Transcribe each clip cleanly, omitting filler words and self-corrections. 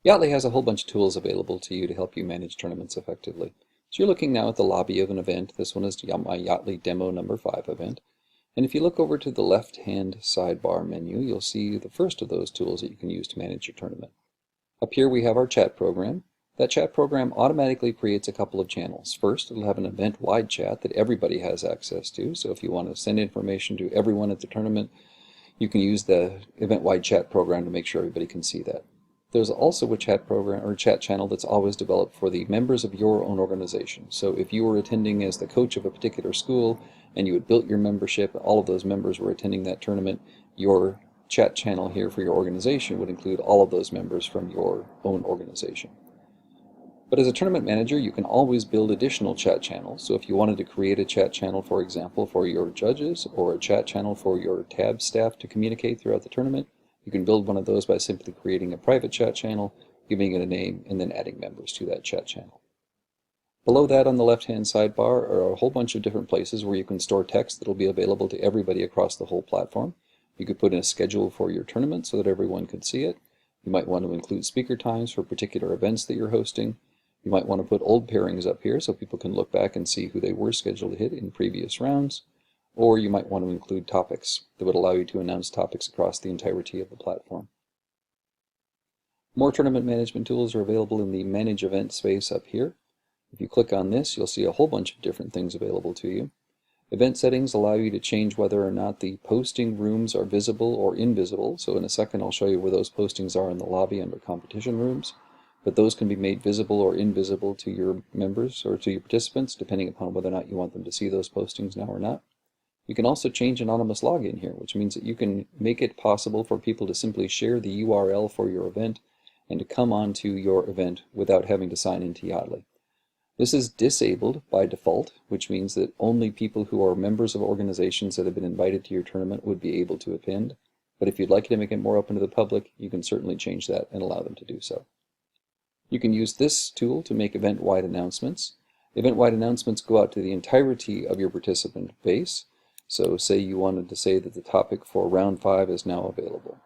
Yaatly has a whole bunch of tools available to you to help you manage tournaments effectively. So you're looking now at the lobby of an event. This one is my Yaatly Demo number 5 event. And if you look over to the left-hand sidebar menu, you'll see the first of those tools that you can use to manage your tournament. Up here we have our chat program. That chat program automatically creates a couple of channels. First, it'll have an event-wide chat that everybody has access to. So if you want to send information to everyone at the tournament, you can use the event-wide chat program to make sure everybody can see that. There's also a chat program or chat channel that's always developed for the members of your own organization. So if you were attending as the coach of a particular school and you had built your membership, all of those members were attending that tournament, your chat channel here for your organization would include all of those members from your own organization. But as a tournament manager, you can always build additional chat channels. So if you wanted to create a chat channel, for example, for your judges or a chat channel for your tab staff to communicate throughout the tournament, you can build one of those by simply creating a private chat channel, giving it a name, and then adding members to that chat channel. Below that on the left-hand sidebar are a whole bunch of different places where you can store text that will be available to everybody across the whole platform. You could put in a schedule for your tournament so that everyone could see it. You might want to include speaker times for particular events that you're hosting. You might want to put old pairings up here so people can look back and see who they were scheduled to hit in previous rounds. Or you might want to include topics that would allow you to announce topics across the entirety of the platform. More tournament management tools are available in the Manage Event space up here. If you click on this, you'll see a whole bunch of different things available to you. Event settings allow you to change whether or not the posting rooms are visible or invisible. So in a second I'll show you where those postings are in the lobby under competition rooms. But those can be made visible or invisible to your members or to your participants, depending upon whether or not you want them to see those postings now or not. You can also change anonymous login here, which means that you can make it possible for people to simply share the URL for your event and to come onto your event without having to sign into Yaatly. This is disabled by default, which means that only people who are members of organizations that have been invited to your tournament would be able to attend. But if you'd like to make it more open to the public, you can certainly change that and allow them to do so. You can use this tool to make event-wide announcements. Event-wide announcements go out to the entirety of your participant base. So say you wanted to say that the topic for round 5 is now available.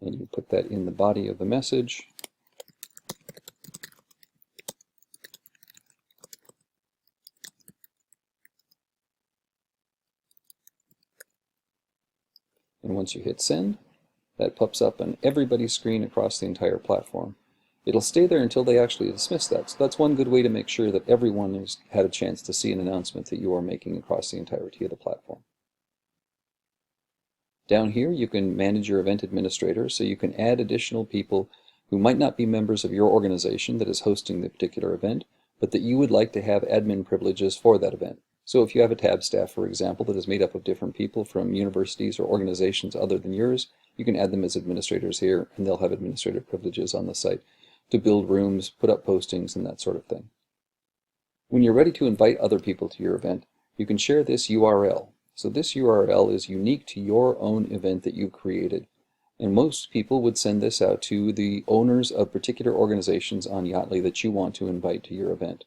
And you put that in the body of the message. And once you hit send, that pops up on everybody's screen across the entire platform. It'll stay there until they actually dismiss that. So that's one good way to make sure that everyone has had a chance to see an announcement that you are making across the entirety of the platform. Down here you can manage your event administrator, so you can add additional people who might not be members of your organization that is hosting the particular event, but that you would like to have admin privileges for that event. So if you have a tab staff, for example, that is made up of different people from universities or organizations other than yours, you can add them as administrators here, and they'll have administrative privileges on the site to build rooms, put up postings, and that sort of thing. When you're ready to invite other people to your event, you can share this URL. So this URL is unique to your own event that you've created. And most people would send this out to the owners of particular organizations on Yaatly that you want to invite to your event.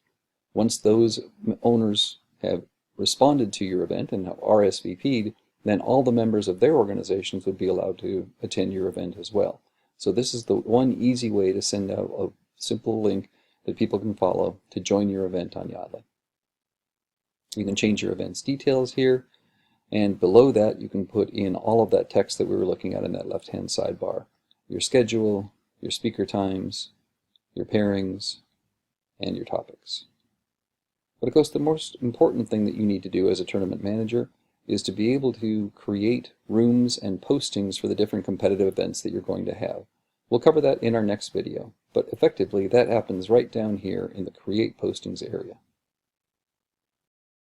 Once those owners have responded to your event and have RSVP'd, then all the members of their organizations would be allowed to attend your event as well. So this is the one easy way to send out a simple link that people can follow to join your event on Yaatly. You can change your event's details here, and below that you can put in all of that text that we were looking at in that left-hand sidebar. Your schedule, your speaker times, your pairings, and your topics. But of course the most important thing that you need to do as a tournament manager is to be able to create rooms and postings for the different competitive events that you're going to have. We'll cover that in our next video, but effectively that happens right down here in the Create Postings area.